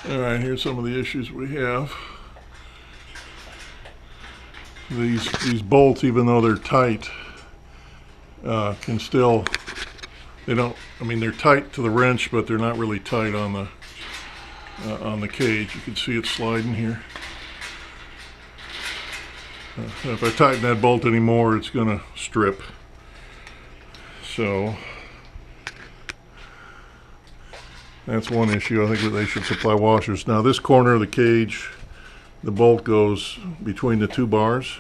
Alright, here's some of the issues we have. These bolts, even though they're tight, can still, they don't, I mean, they're tight to the wrench, but they're not really tight on the cage. You can see it sliding here. If I tighten that bolt anymore, it's going to strip. So that's one issue. I think that they should supply washers. Now this corner of the cage, the bolt goes between the two bars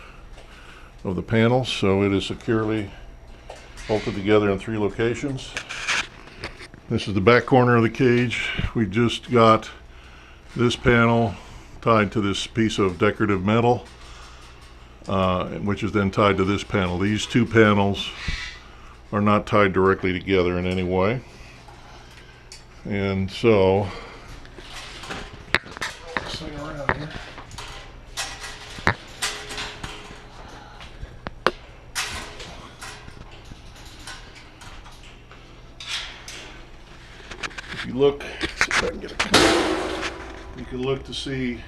of the panels, so it is securely bolted together in 3 locations. This is the back corner of the cage. We just got this panel tied to this piece of decorative metal, which is then tied to this panel. These 2 panels are not tied directly together in any way. And so, this thing around here. If you look, see if I can get a, you can look to see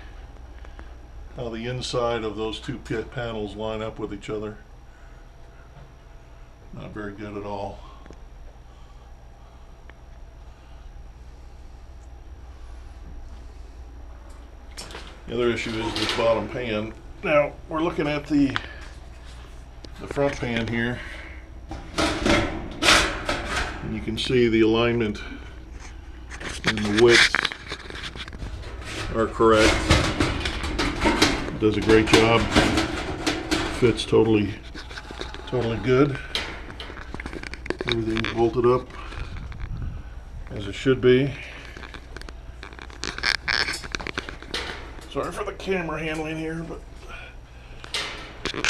how the inside of those 2 pit panels line up with each other. Not very good at all. The other issue is this bottom pan. Now we're looking at the front pan here, and you can see the alignment and the width are correct. It does a great job. Fits totally good. Everything's bolted up as it should be. Sorry for the camera handling here, but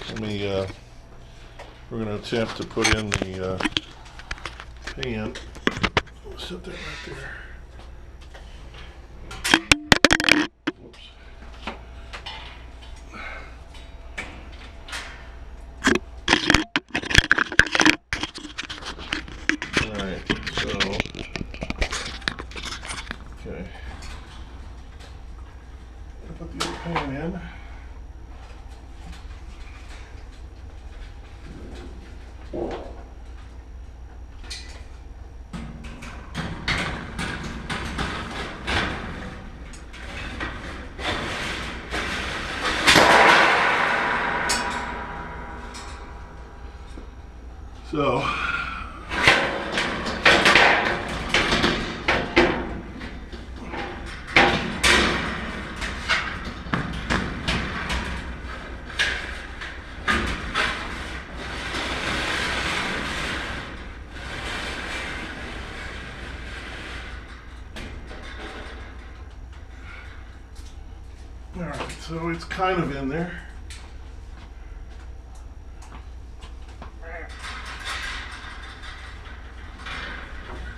let me, we're going to attempt to put in the pan. Set that right there. Whoops. Alright, so, okay. Put the other pan in. So, alright, so it's kind of in there.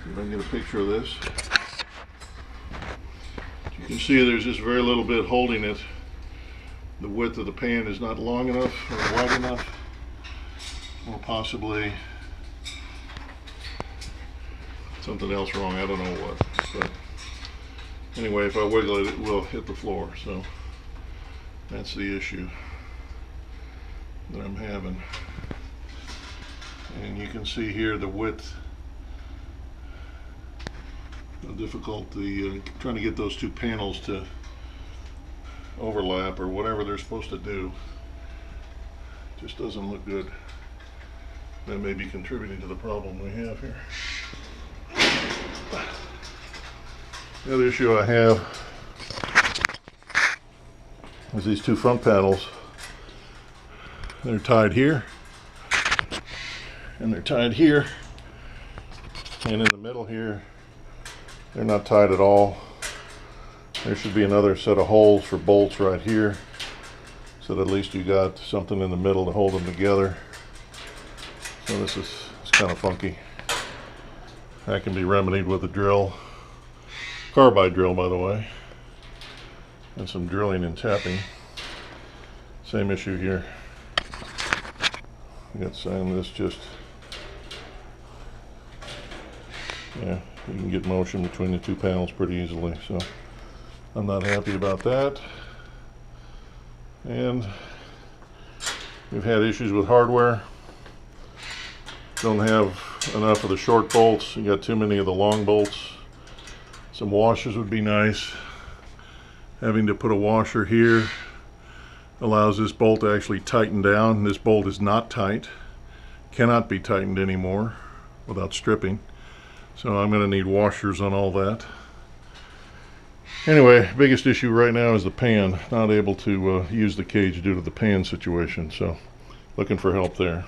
See if I can get a picture of this. You can see there's just very little bit holding it. The width of the pan is not long enough or wide enough, or possibly something else wrong. I don't know what. But anyway, if I wiggle it, it will hit the floor. So that's the issue that I'm having. And you can see here the width, the difficulty trying to get those 2 panels to overlap or whatever they're supposed to do. Just doesn't look good. That may be contributing to the problem we have here. The other issue I have is these 2 front panels. They're tied here, and they're tied here, and in the middle here they're not tied at all. There should be another set of holes for bolts right here, so that at least you got something in the middle to hold them together. So this is, it's kind of funky. That can be remedied with a drill, carbide drill by the way, and some drilling and tapping. Same issue here. You got some of this just, yeah, you can get motion between the 2 panels pretty easily. So I'm not happy about that. And we've had issues with hardware. Don't have enough of the short bolts. You got too many of the long bolts. Some washers would be nice. Having to put a washer here allows this bolt to actually tighten down. This bolt is not tight. Cannot be tightened anymore without stripping. So I'm going to need washers on all that. Anyway, biggest issue right now is the pan. Not able to use the cage due to the pan situation. So looking for help there.